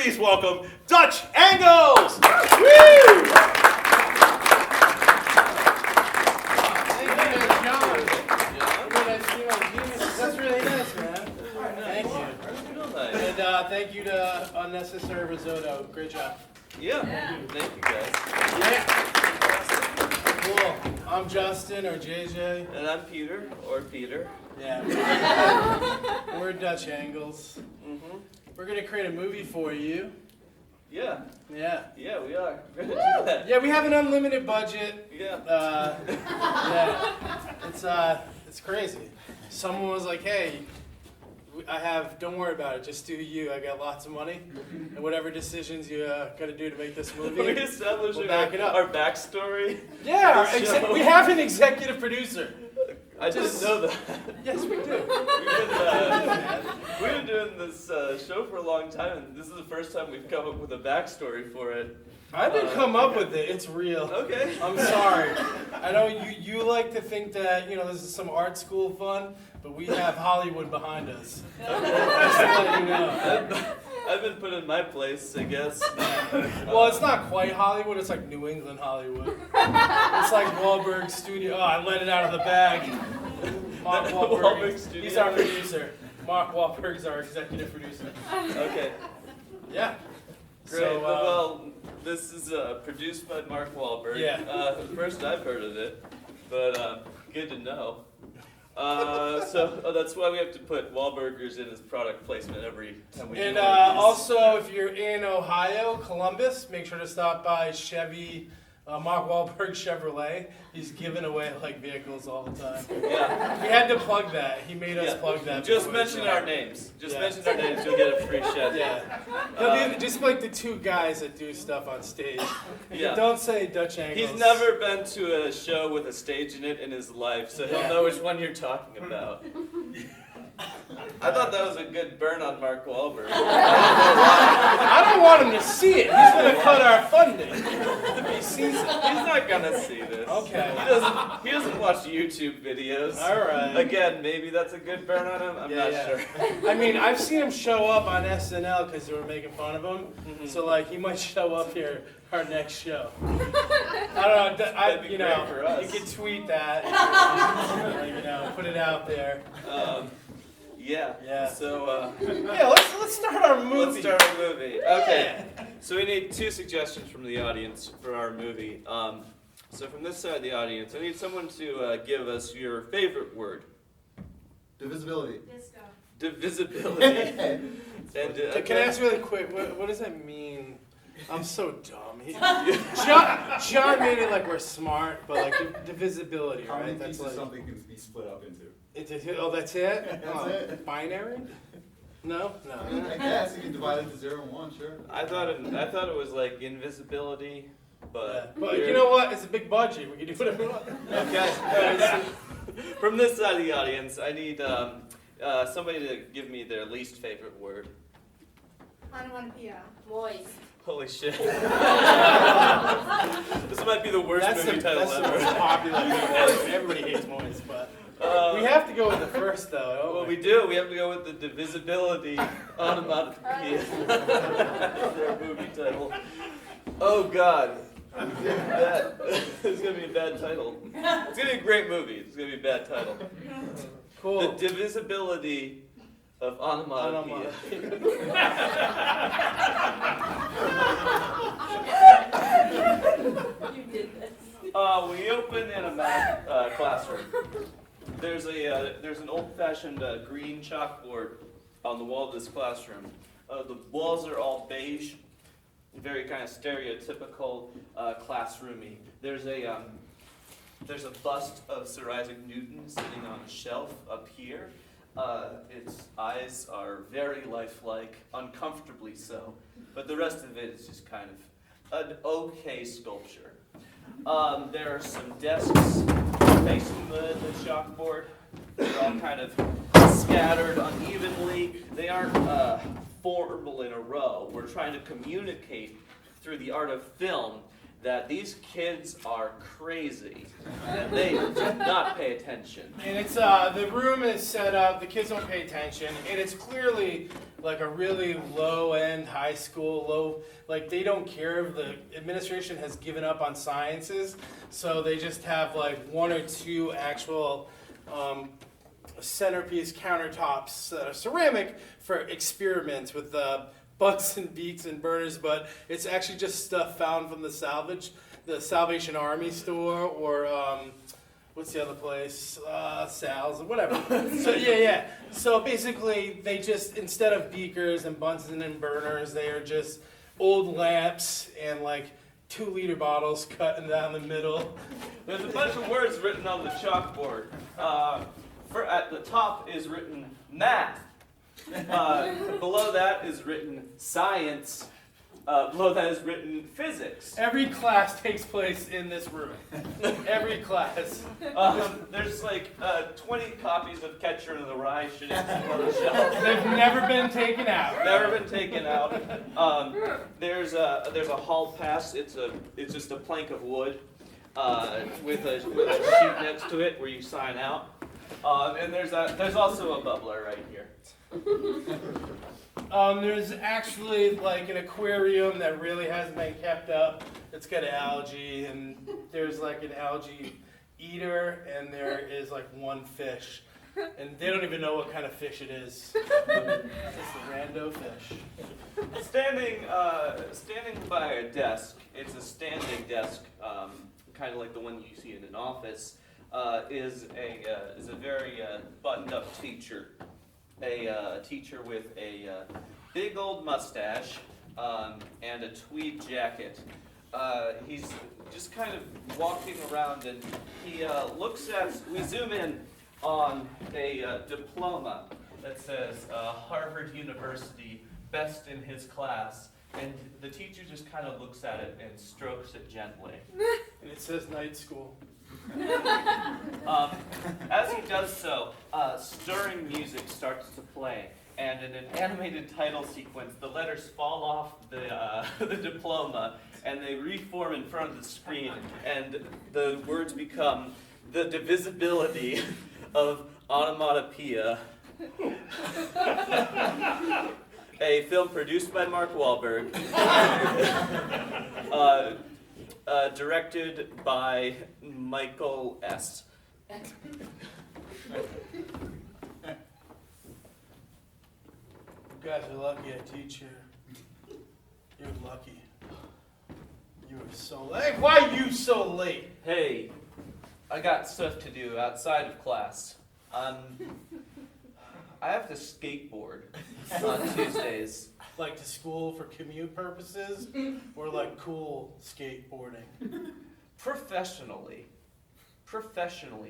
please welcome Dutch Angles! Woo! That's really nice, man. Thank you. And thank you to Unnecessary Risotto. Great job. Yeah. Thank you guys. Yeah. Cool. I'm Justin, or JJ. And I'm Peter, or Peter. Yeah. We're Dutch Angles. Mm-hmm. We're going to create a movie for you. Yeah. Yeah. Yeah, we are. We're going to do that. Yeah, we have an unlimited budget. Yeah. Yeah. It's crazy. Someone was like, hey, don't worry about it, just do you. I got lots of money, and whatever decisions you got to do to make this movie, We're establishing back it up. our backstory. Yeah, we have an executive producer. I didn't know that. Yes, we do. We've been doing this show for a long time, and this is the first time we've come up with a backstory for it. I didn't come up with it. It's real. Okay. I'm sorry. I know you like to think that, this is some art school fun, but we have Hollywood behind us. Just to let you know. I've been put in my place, I guess. Well, it's not quite Hollywood. It's like New England Hollywood. It's like Wahlberg Studio. Oh, I let it out of the bag. Mark Wahlberg. He's our producer. Mark Wahlberg's our executive producer. Okay. Yeah. Great. So, Well, this is produced by Mark Wahlberg. Yeah. First I've heard of it, but good to know. So that's why we have to put Wahlburgers in as product placement every time we do And one of these. also, if you're in Ohio, Columbus, make sure to stop by Chevy, Mark Wahlberg Chevrolet. He's giving away vehicles all the time. Yeah. We had to plug that. He made us plug that. Just before the mention show. our names. Just Yeah. mention our names. You'll get a free Chevy. Yeah. Just like the two guys that do stuff on stage. Yeah. Don't say Dutch Angles. He's never been to a show with a stage in it in his life, so he'll know which one you're talking about. I thought that was a good burn on Mark Wahlberg. I don't want him to see it. He's going to cut our funding if he sees it. He's not gonna see this. Okay. He doesn't watch YouTube videos. All right. Again, maybe that's a good burn on him. I'm not sure. I mean, I've seen him show up on SNL because they were making fun of him. Mhm. So he might show up here our next show. I don't know. That'd be great for us. You could tweet that. Put it out there. Yeah. Yeah. So Yeah, let's start our movie. let's start a movie. Okay. So we need 2 suggestions from the audience for our movie. So from this side of the audience, I need someone to give us your favorite word. Divisibility. Divisibility. And Can I ask really quick? What does that mean? I'm so dumb. John made it like we're smart, but divisibility, How many right? That's pieces something can be split up into? That's it? That's it. Binary? No? I guess you can divide it into 0 and 1, sure. I thought it was like invisibility, but But you know what? It's a big budget. We can do whatever we want. okay. From this side of the audience, I need somebody to give me their least favorite word. Onomatopoeia. Moist. Holy shit! This might be the worst movie title That's the ever. most popular movie. Everybody hates moist, but we have to go with the first though. Don't Well, we? we do. We have to go with the divisibility onomatopoeia. Their movie title. Oh God. It's gonna be a bad title. It's gonna be a great movie. It's gonna be a bad title. Cool. The divisibility of onomatopoeia. You did this. We open in a math classroom. There's an old-fashioned green chalkboard on the wall of this classroom. The walls are all beige, very kind of stereotypical classroomy. There's a bust of Sir Isaac Newton sitting on a shelf up here. Its eyes are very lifelike, uncomfortably so, but the rest of it is just kind of an okay sculpture. There are some desks facing the chalkboard. They're all kind of scattered unevenly. They aren't formal in a row. We're trying to communicate through the art of film that these kids are crazy and they do not pay attention. And it's the room is set up. The kids don't pay attention, and it's clearly like a really low-end high school. Like they don't care. The administration has given up on sciences, so they just have like one or two actual centerpiece countertops that are ceramic for experiments with bugs and beaks and burners, but it's actually just stuff found from the Salvation Army store, or what's the other place? Sal's or whatever. So yeah. So basically, they just, instead of beakers and Bunsen and burners, they are just old lamps and like 2-liter bottles cut down the middle. There's a bunch of words written on the chalkboard. At the top is written math. Below that is written science. Below that is written physics. Every class takes place in this room. Every class. There's like 20 copies of Catcher in the Rye sitting on the shelf. They've never been taken out. Never been taken out. There's a hall pass. It's just a plank of wood with a sheet next to it where you sign out. And there's also a bubbler right here. There's actually like an aquarium that really hasn't been kept up. It's got algae, and there's like an algae eater, and there is like one fish. And they don't even know what kind of fish it is. It's a rando fish. Standing by a desk, it's a standing desk, kind of like the one you see in an office, is a very buttoned-up teacher. A teacher with a big old mustache and a tweed jacket. He's just kind of walking around, and he we zoom in on a diploma that says Harvard University, best in his class, and the teacher just kind of looks at it and strokes it gently. And it says night school. As he does so, stirring music starts to play, and in an animated title sequence, the letters fall off the diploma, and they reform in front of the screen, and the words become the divisibility of onomatopoeia. A film produced by Mark Wahlberg. Directed by Michael S. You guys are lucky I teach here. You're lucky. You were so late. Why are you so late? Hey, I got stuff to do outside of class. I have to skateboard on Tuesdays. Like to school for commute purposes, or like cool skateboarding? Professionally,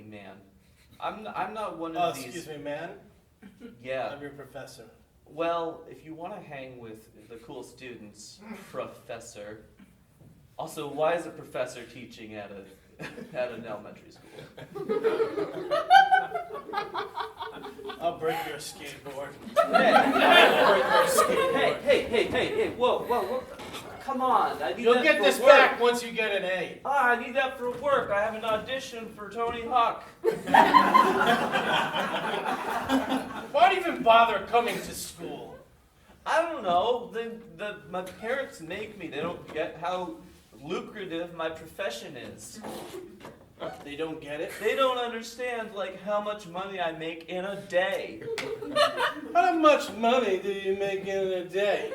man. I'm not one of these. Excuse me, man. Yeah. I'm your professor. Well, if you want to hang with the cool students, professor. Also, why is a professor teaching at an elementary school? I'll break your skateboard. Hey, whoa. Come on, I need You'll that get for this work. back once you get an A. I need that for work. I have an audition for Tony Hawk. Why do you even bother coming to school? I don't know. My parents make me. They don't get how lucrative my profession is. They don't get it? They don't understand how much money I make in a day. How much money do you make in a day?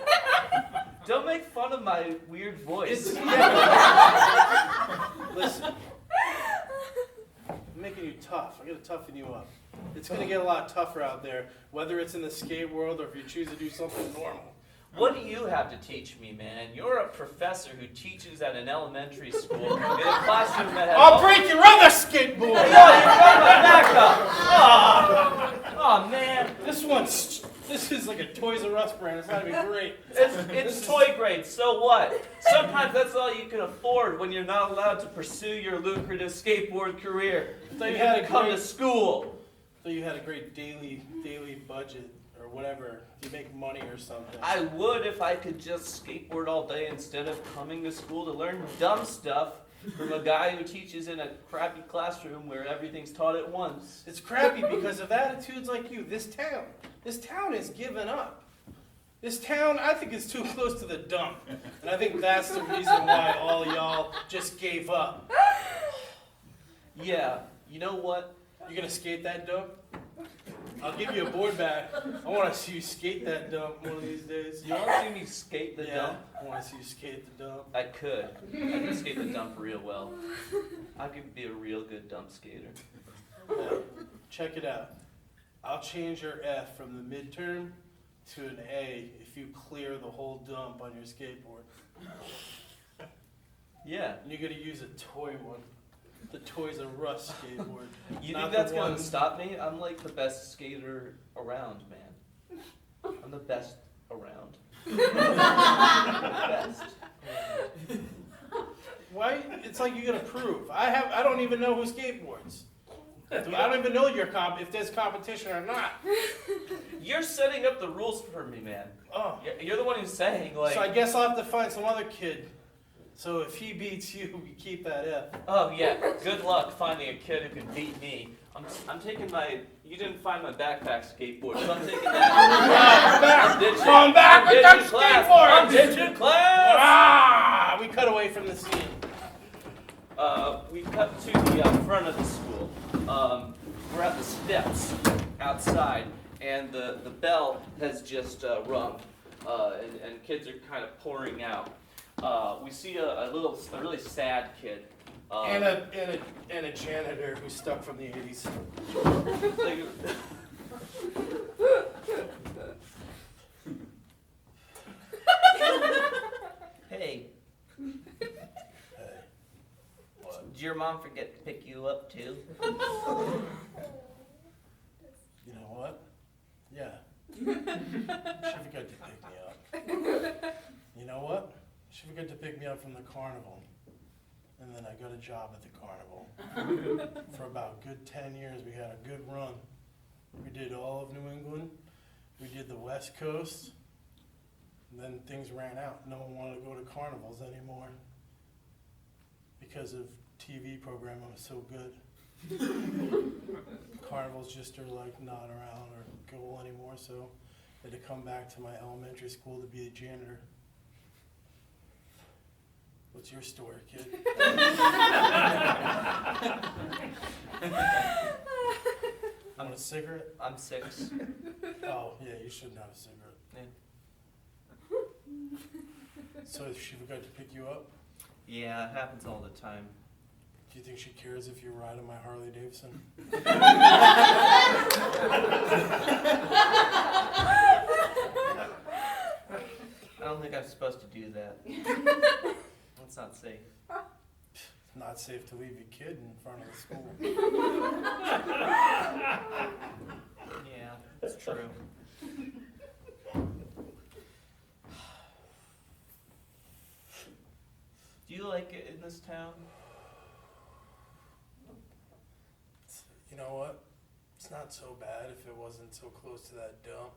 Don't make fun of my weird voice. Listen. I'm making you tough. I gotta toughen you up. It's gonna get a lot tougher out there, whether it's in the skate world or if you choose to do something normal. What do you have to teach me, man? You're a professor who teaches at an elementary school in a classroom that has... I'll break your other skateboard! Oh, you got my back up! Oh, man. This is like a Toys R Us brand. It's not even great. It's toy grade, so what? Sometimes that's all you can afford when you're not allowed to pursue your lucrative skateboard career. So you had to come to school. So you had a great daily budget or or whatever, if you make money or something. I would if I could just skateboard all day instead of coming to school to learn dumb stuff from a guy who teaches in a crappy classroom where everything's taught at once. It's crappy because of attitudes like you. This town is given up. This town, I think, is too close to the dump. And I think that's the reason why all y'all just gave up. Yeah, you know what? You gonna skate that dump? I'll give you a board back. I want to see you skate that dump one of these days. You want to see me skate the dump? I want to see you skate the dump. I could. I can skate the dump real well. I could be a real good dump skater. Yeah. Check it out. I'll change your F from the midterm to an A if you clear the whole dump on your skateboard. Yeah. And you're gonna use a toy one. The Toys R Us skateboard. You Not think the that's going one- to stop me? I'm like the best skater around, man. I'm the best around. Best. Why? It's like you're gonna prove. I don't even know who skateboards. I don't even know if there's competition or not. You're setting up the rules for me, man. Oh. You're the one who's saying, like... So I guess I'll have to find some other kid. So if he beats you, we keep that F. Oh, yeah. Good luck finding a kid who can beat me. I'm taking my... You didn't find my backpack skateboard, so I'm taking that. Come back with them I'm skateboards! ditching class! Ah! We cut away from the scene. We cut to the front of the school. We're at the steps outside, and the bell has just rung, and kids are kind of pouring out. We see a really sad kid. And a janitor who's stuck from the 80s. Like, hey, did your mom forget to pick you up too? You know what? Yeah. She forgot to pick me up. You know what? She forgot to pick me up from the carnival. And then I got a job at the carnival. For about a good 10 years, we had a good run. We did all of New England. We did the West Coast. And then things ran out. No one wanted to go to carnivals anymore because of TV programming was so good. Carnivals just are like not around or cool anymore, so I had to come back to my elementary school to be a janitor. What's your story, kid? Want a cigarette? I'm 6. Oh, yeah, you shouldn't have a cigarette. Yeah. So she forgot to pick you up? Yeah, it happens all the time. Do you think she cares if you ride on my Harley Davidson? I don't think I'm supposed to do that. That's not safe. It's not safe to leave your kid in front of the school. Yeah, that's true. Do you like it in this town? You know what? It's not so bad if it wasn't so close to that dump.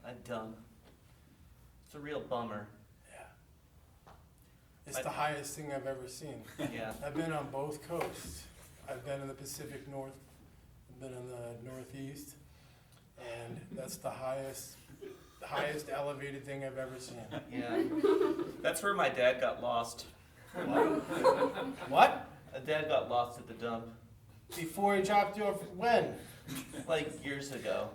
That dump. It's a real bummer. Yeah. It's the highest thing I've ever seen. Yeah. I've been on both coasts. I've been in the Pacific North, I've been in the Northeast, and that's the highest elevated thing I've ever seen. Yeah. That's where my dad got lost. What? My dad got lost at the dump. Before he dropped you off, when? Like years ago.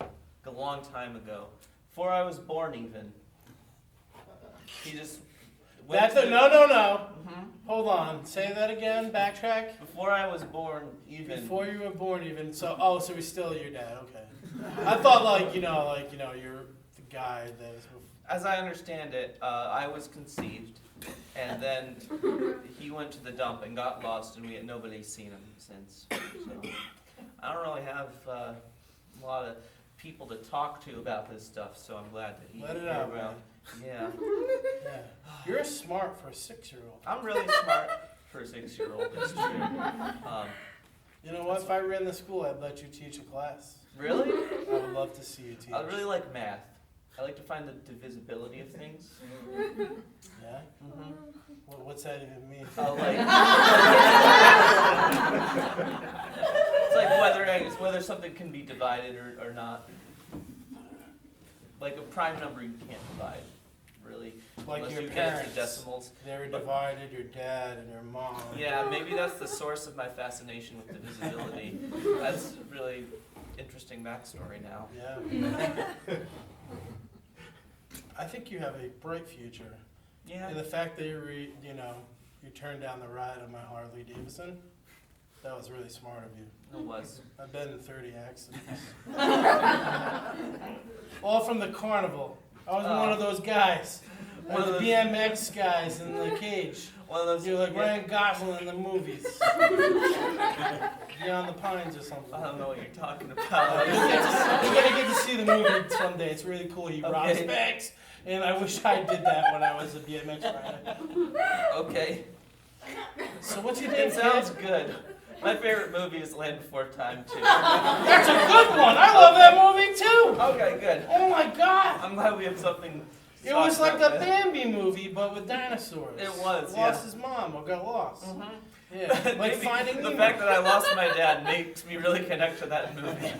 A long time ago. Before I was born even. He just went to... No. Mhm. Hold on. Say that again. Backtrack. Before I was born even. Before you were born even. So he's still your dad. Okay. I thought you're the guy that was before. As I understand it, I was conceived, and then he went to the dump and got lost, and nobody's seen him since. So I don't really have a lot of people to talk to about this stuff, so I'm glad that he's Let it out, around. Yeah. Yeah. You're smart for a 6-year-old. I'm really smart for a 6-year-old, that's true. You know what? If I ran the school, I'd let you teach a class. Really? I would love to see you teach. I really like math. I like to find the divisibility of things. Yeah? Mm-hmm. What's that even mean? Like it's like whether something can be divided or not. Like a prime number you can't divide, really. Like unless your you get it parents. to decimals. They were divided, your dad and your mom. Yeah, maybe that's the source of my fascination with divisibility. That's a really interesting backstory now. Yeah. I think you have a bright future. Yeah. And the fact that you turned down the ride on my Harley Davidson, that was really smart of you. It was. I've been in 30 accidents. All from the carnival. I was one of those guys. One of the BMX guys in the cage. One of those. You're like Ryan Gosling in the movies. Beyond the Pines or something. I don't know what you're talking about. You're gonna get to see the movie someday. It's really cool. He robs banks, and I wish I did that when I was a BMX rider. Okay. So what's your name? It sounds good. My favorite movie is Land Before Time too. That's a good one. I love that movie too. Okay, good. Oh my God. I'm glad we have something. It was like the Bambi movie, but with dinosaurs. It was, Lost his mom or got lost. Mm-hmm. Yeah, like Maybe Finding the Nemo. fact that I lost my dad makes me really connect to that movie.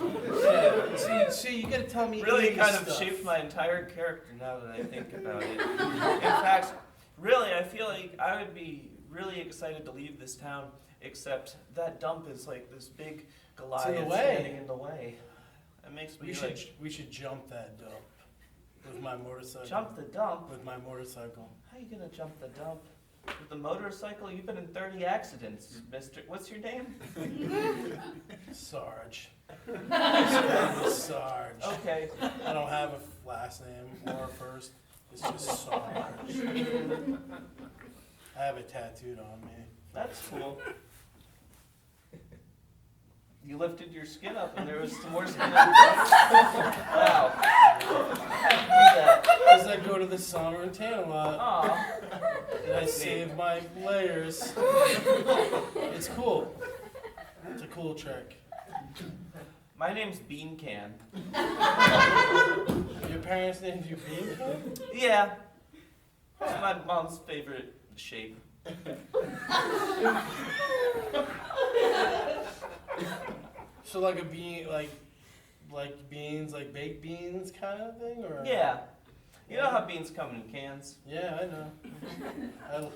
Yeah. See, you gotta tell me. Really 80s kind of stuff. shaped my entire character now that I think about it. In fact, really, I feel like I would be really excited to leave this town, except that dump is like this big Goliath standing in the way. It makes me We should jump that dump with my motorcycle. Jump the dump? With my motorcycle. How are you gonna jump the dump? With the motorcycle? You've been in 30 accidents, mister. What's your name? Sarge. Sarge. Okay. I don't have a last name or a first. It's just Sarge. I have it tattooed on me. That's cool. You lifted your skin up and there was some more skin up. Wow. Because I go to the sauna and tan a lot. Aw. And I save my layers. It's cool. It's a cool trick. My name's Bean Can. Your parents named you Bean Can? Yeah. It's my mom's favorite shape. So like a bean, like beans, like baked beans kind of thing, or? Yeah. You know how beans come in cans? Yeah, I know.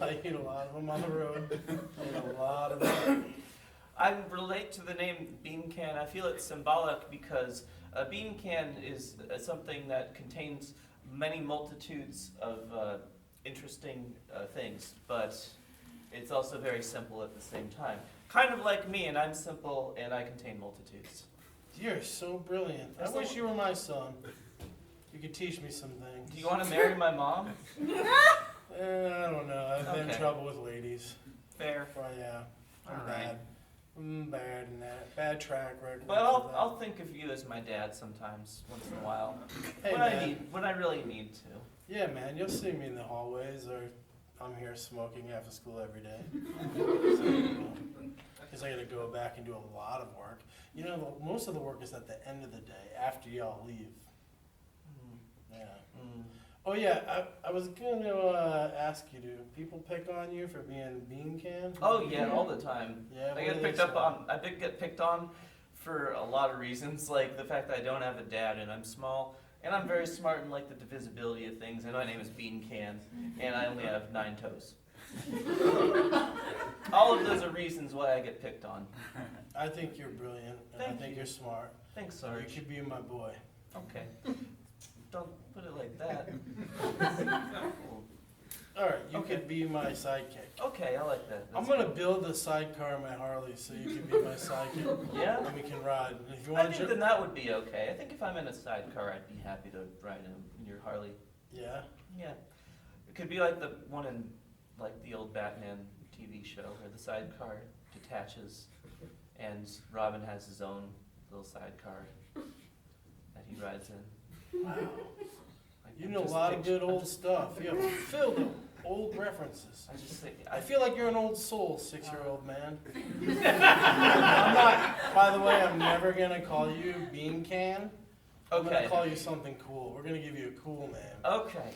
I eat a lot of them on the road. I eat a lot of them. I relate to the name bean can. I feel it's symbolic because a bean can is something that contains many multitudes of interesting things, but it's also very simple at the same time. Kind of like me, and I'm simple, and I contain multitudes. You're so brilliant. I wish you were my son. You could teach me some things. Do you want to marry my mom? I don't know. I've been in trouble with ladies. Fair. Well, yeah. I'm All bad. right. I'm bad in that. Bad track record. But I'll think of you as my dad sometimes, once in a while. Hey, when I really need to. Yeah, man. You'll see me in the hallways, or I'm here smoking after school every day. Because I got to go back and do a lot of work. You know, most of the work is at the end of the day, after y'all leave. Yeah. Mm. Oh yeah, I was gonna ask you, do people pick on you for being bean can? Oh yeah, all the time. Yeah. I get picked up on. I get picked on for a lot of reasons, like the fact that I don't have a dad and I'm small, and I'm very smart in like the divisibility of things. And my name is Bean Can, and I only have 9 toes. All of those are reasons why I get picked on. I think you're brilliant, and Thank I think you. you're smart. Thanks, You Sarge. could be my boy. Okay. Don't put it like that. All right, you Okay. could be my sidekick. Okay, I like that. I'm gonna build a sidecar on my Harley so you can be my sidekick, Yeah? and we can ride. And if you I want think to, then that would be okay. I think if I'm in a sidecar, I'd be happy to ride in your Harley. yeah. Yeah. It could be like the one in like the old Batman TV show where the sidecar detaches and Robin has his own little sidecar that he rides in. Wow. I You can know a just lot of picture- good old stuff. You have filled old references. I just think I feel like you're an old soul, 6-year-old man. I'm not, by the way, I'm never going to call you Bean Can. I'm going Okay. to call you something cool. We're going to give you a cool name. Okay.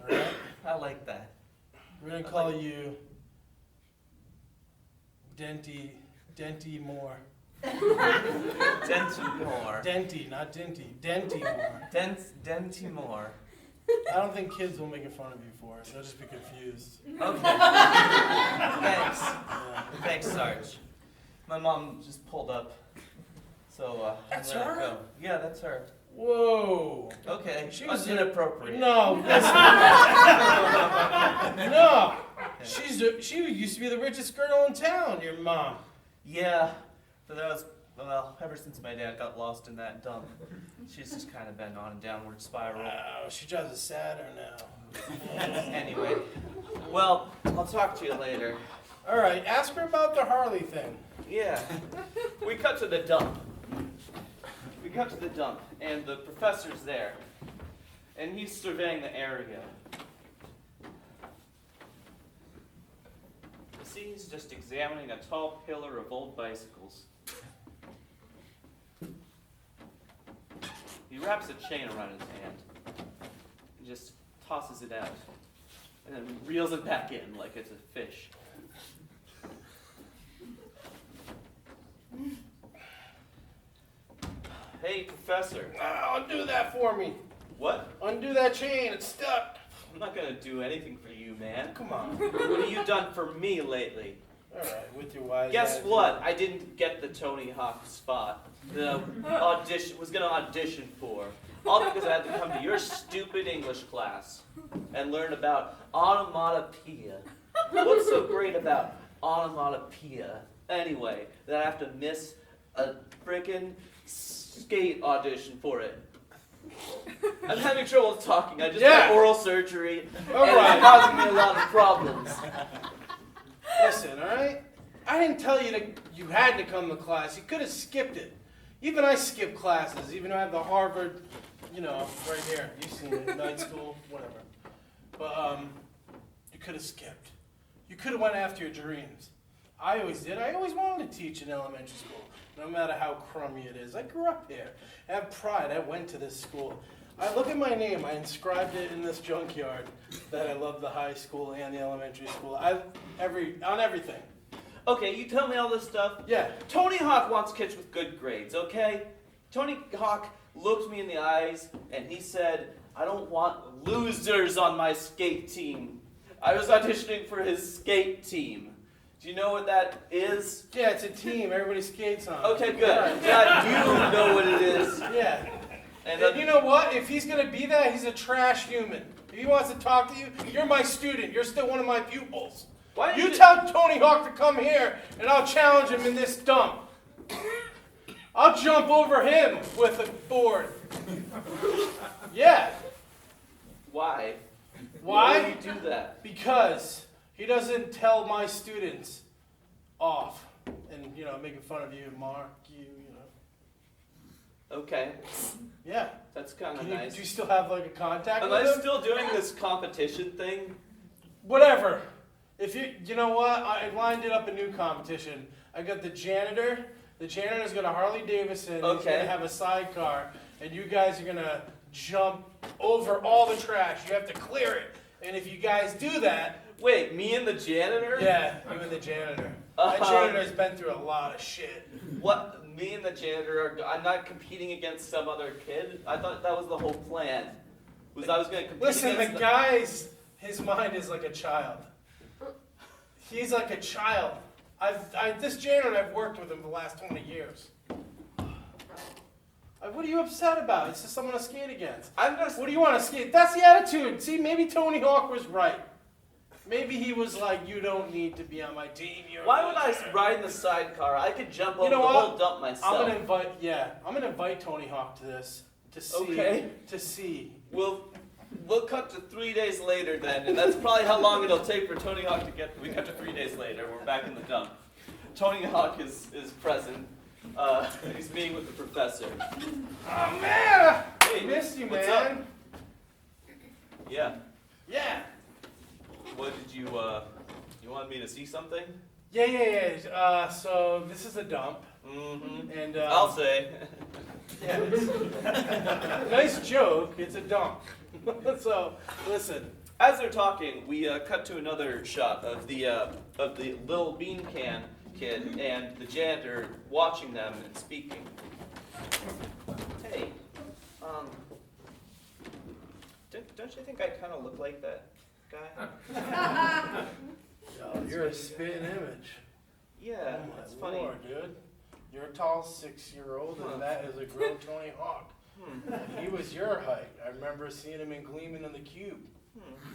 All right? I like that. We're going to call you Denty Moore. Denty Moore. Denty, not Dinty. Denty Moore. Denty Moore. I don't think kids will make fun of you for it. They'll just be confused. Okay. Thanks. Yeah. Thanks, Sarge. My mom just pulled up, so That's I let her? go. Yeah, that's her. Whoa. Okay, She was inappropriate. No. No. She used to be the richest girl in town, your mom. Yeah, but that was, well, ever since my dad got lost in that dump, she's just kind of been on a downward spiral. Wow, she drives us sadder now. Anyway, well, I'll talk to you later. All right, ask her about the Harley thing. Yeah, we cut to the dump. We cut to the dump, and the professor's there, and he's surveying the area. You see, he's just examining a tall pillar of old bicycles. He wraps a chain around his hand and just tosses it out, and then reels it back in like it's a fish. Hey, Professor. Undo that for me. What? Undo that chain. It's stuck. I'm not gonna do anything for you, man. Come on. What have you done for me lately? All right, with your wise. Guess attitude. what? I didn't get the Tony Hawk spot. The audition was gonna audition for. All because I had to come to your stupid English class and learn about onomatopoeia. What's so great about onomatopoeia, anyway, that I have to miss a frickin' skate audition for it? I'm having trouble talking. I just Yeah. had oral surgery, All and right. it's causing me a lot of problems. Listen, all right? I didn't tell you that you had to come to class. You could have skipped it. Even I skip classes, even though I have the Harvard, right here. You've seen it, night school, whatever. But you could have skipped. You could have went after your dreams. I always did. I always wanted to teach in elementary school, no matter how crummy it is. I grew up here. I have pride. I went to this school. I look at my name. I inscribed it in this junkyard that I love the high school and the elementary school. On everything. Okay, you tell me all this stuff. Yeah. Tony Hawk wants kids with good grades, okay? Tony Hawk looked me in the eyes and he said, I don't want losers on my skate team. I was auditioning for his skate team. Do you know what that is? Yeah, it's a team. Everybody skates on. Okay, good. All right. Glad you know what it is. Yeah. And And you know what? If he's going to be that, he's a trash human. If he wants to talk to you, you're my student. You're still one of my pupils. why You did tell Tony Hawk to come here, and I'll challenge him in this dump. I'll jump over him with a board. Yeah. Why? Why? Why do you do that? Because he doesn't tell my students off and, making fun of you and mark you, Okay, Yeah. that's kind of Can you, nice. do you still have, a contact Am with I him? still doing this competition thing? Whatever. If you know what? I lined it up a new competition. I got the janitor. The janitor's got a Harley Davidson. He's Okay. gonna have a sidecar, and you guys are gonna jump over all the trash. You have to clear it. And if you guys do that, Wait, me and the janitor? yeah, you and the janitor. That janitor's been through a lot of shit. What? Me and the janitor I'm not competing against some other kid? I thought that was the whole plan. I was going to compete Listen, the against guy's his mind is like a child. He's like a child. This janitor, I've worked with him the last 20 years. What are you upset about? It's just someone to skate against. I'm just... What do you want to skate? That's the attitude. See, maybe Tony Hawk was right. Maybe he was like, you don't need to be on my team. Why would I ride in the sidecar? I could jump over know the what? whole dump myself. I'm gonna invite Tony Hawk to this to see. Okay. To see. We'll cut to 3 days later then, and that's probably how long it'll take for Tony Hawk to get... We cut to 3 days later. We're back in the dump. Tony Hawk is present. He's meeting with the professor. Oh man! Hey, I missed you, what's man. Yeah. Yeah. what did you wanted me to see something? Yeah. So this is a dump. Mm-hmm. And I'll say. Yeah, nice joke. It's a dump. So listen. As they're talking, we cut to another shot of the little bean can kid and the janitor watching them and speaking. Hey, don't you think I kind of look like that guy? Oh, you're a spitting image. Yeah, Oh that's my funny. Lord, dude. You're a tall 6-year-old, and that is a grown Tony Hawk. He was your height. I remember seeing him in Gleaming in the Cube.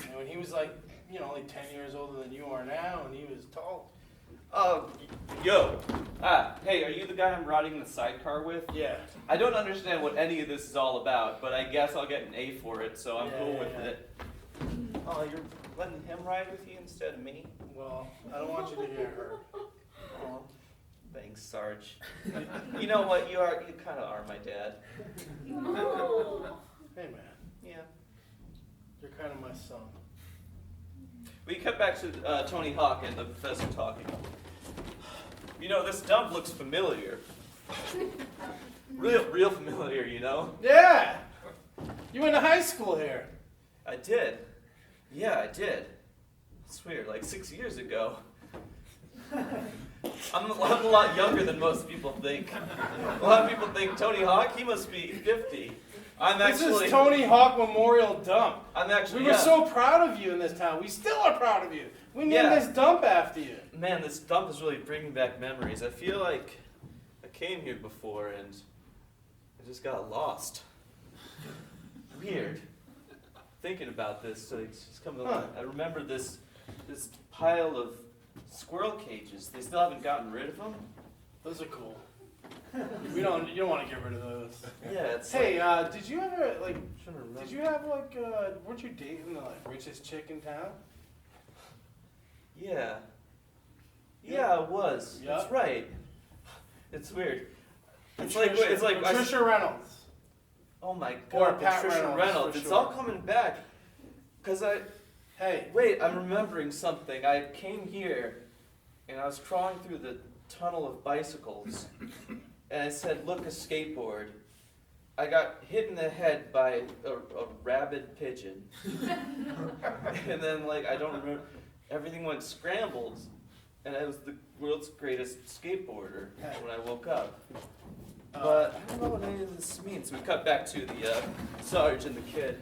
And when he was like, only 10 years older than you are now, and he was tall. Hey, are you the guy I'm riding in the sidecar with? Yeah. I don't understand what any of this is all about, but I guess I'll get an A for it, so I'm cool with it. Oh, you're letting him ride with you instead of me? Well, I don't want you to get hurt. Oh, thanks, Sarge. You know what? You kind of are my dad. Hey, man. Yeah. You're kind of my son. We cut back to Tony Hawk and the professor talking. This dump looks familiar. Real familiar, Yeah! You went to high school here. I did. Yeah, I did. It's weird, like 6 years ago. I'm a lot younger than most people think. A lot of people think Tony Hawk, he must be 50. This is Tony Hawk Memorial Dump. We were so proud of you in this town. We still are proud of you. We named this dump after you. Man, this dump is really bringing back memories. I feel like I came here before and I just got lost. Weird. Thinking about this, so it's just coming along. I remember this pile of squirrel cages. They still haven't gotten rid of them. Those are cool. You don't want to get rid of those. Yeah, it's Hey, did you ever, weren't you dating the, richest chick in town? Yeah. Yeah, I was. Yep. That's right. It's weird. Patricia Reynolds. Oh my Or God, Pat Patricia Reynolds. for It's sure. all coming back. Hey. Wait, I'm remembering something. I came here and I was crawling through the tunnel of bicycles and I said, look, a skateboard. I got hit in the head by a rabid pigeon. And then, I don't remember, everything went scrambled and I was the world's greatest skateboarder when I woke up. But I don't know what any of this means. We cut back to the Sarge and the kid.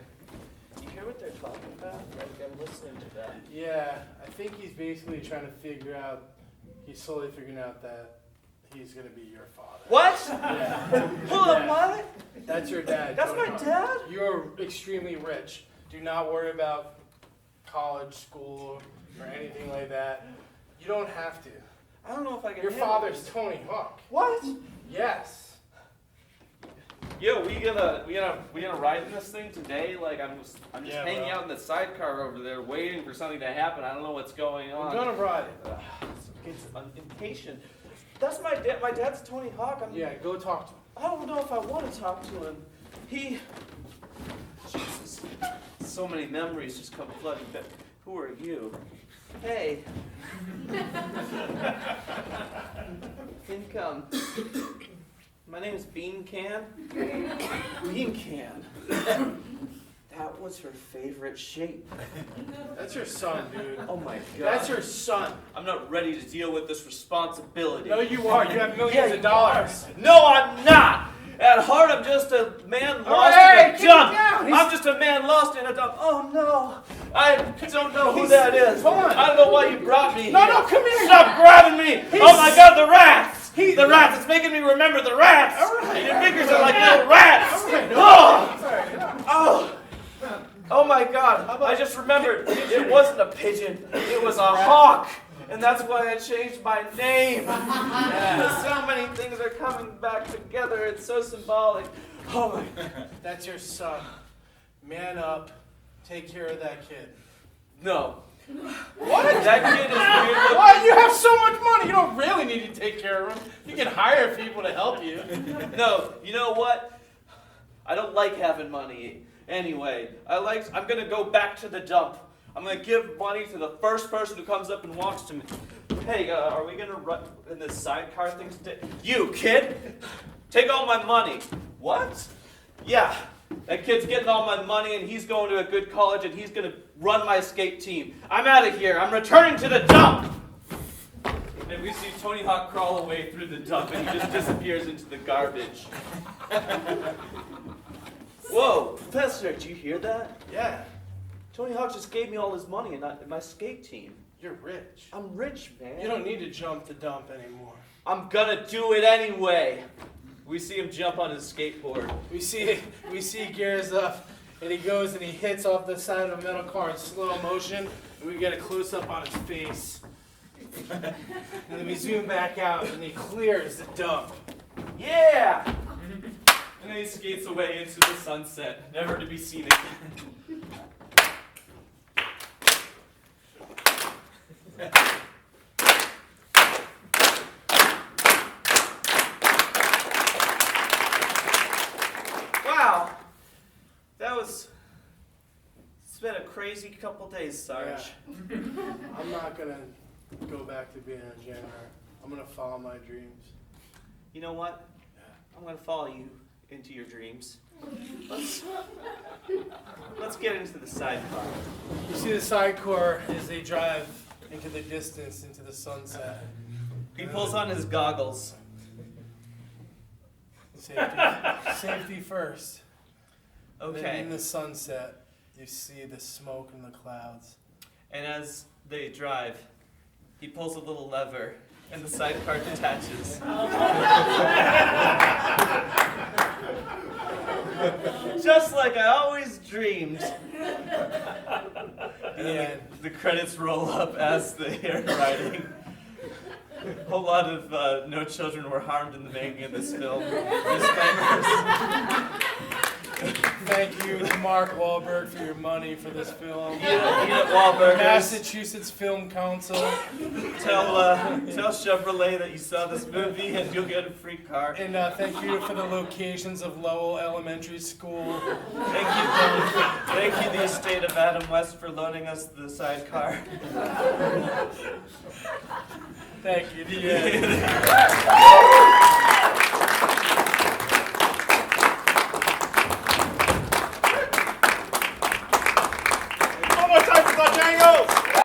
You hear what they're talking about? I'm listening to that. Yeah, I think he's basically trying to he's slowly figuring out that he's going to be your father. What? Yeah. Hold on, what? That's your dad. That's Tony my Hawk. dad? You're extremely rich. Do not worry about college, school, or anything like that. You don't have to. I don't know if I can Your handle father's this. Tony Hawk. What? Yes. Yo, we gonna ride in this thing today? I'm just hanging out in the sidecar over there, waiting for something to happen. I don't know what's going on. I'm gonna ride it. I'm impatient. That's my dad. My dad's Tony Hawk. Yeah, go talk to him. I don't know if I want to talk to him. Jesus. So many memories just come flooding back. Who are you? Hey. My name is Bean Can. Bean Can. That was her favorite shape. That's your son, dude. Oh my God. That's your son. I'm not ready to deal with this responsibility. No, you are. You have millions of dollars. No, I'm not. At heart, I'm just a man lost Hey, in a keep dump. it down. I'm just a man lost in a dump. Oh no. I don't know who that is. Hold on. I don't know why you brought me No, here. no, come here. Stop grabbing me. Oh my God, the rats. The rats. It's making me remember the rats. All right. Your fingers are like little rats. All right, Oh. Oh my God. I just remembered. It wasn't a pigeon. It was a hawk. And that's why I changed my name. So many things are coming back together. It's so symbolic. Oh my God. That's your son. Man up. Take care of that kid. No. What? That kid is weird. Why? You have so much money. You don't really need to take care of him. You can hire people to help you. No. You know what? I don't like having money. Anyway, I'm gonna go back to the dump I'm gonna give money to the first person who comes up and walks to me. Hey, are we gonna run in this sidecar thing today? You, kid! Take all my money. What? Yeah, that kid's getting all my money and he's going to a good college and he's gonna run my skate team. I'm out of here. I'm returning to the dump! And we see Tony Hawk crawl away through the dump and he just disappears into the garbage. Whoa, Professor, did you hear that? Yeah, Tony Hawk just gave me all his money and my skate team. you're rich. I'm rich, man. You don't need to jump the dump anymore. I'm gonna do it anyway. We see him jump on his skateboard. We see he gears up and he goes and he hits off the side of a metal car in slow motion and we get a close up on his face. And then we zoom back out and he clears the dump. Yeah! And then he skates away into the sunset, never to be seen again. Wow! It's been a crazy couple days, Sarge. Yeah. I'm not gonna go back to being a janitor. I'm gonna follow my dreams. You know what? I'm gonna follow you into your dreams. Let's get into the sidecar. You see the sidecar as they drive into the distance, into the sunset. He pulls on his goggles. Safety first. Then Okay. in the sunset, you see the smoke and the clouds. And as they drive, he pulls a little lever and the sidecar detaches. Just like I always dreamed. And then the credits roll up as they are writing. A lot of no children were harmed in the making of this film. Disclaimers. Thank you to Mark Wahlberg for your money for this film. Eat it, Wahlburgers. Massachusetts Film Council. Tell Chevrolet that you saw this movie and you'll get a free car. And thank you for the locations of Lowell Elementary School. Thank you, the estate of Adam West, for loaning us the sidecar. Thank you. The end.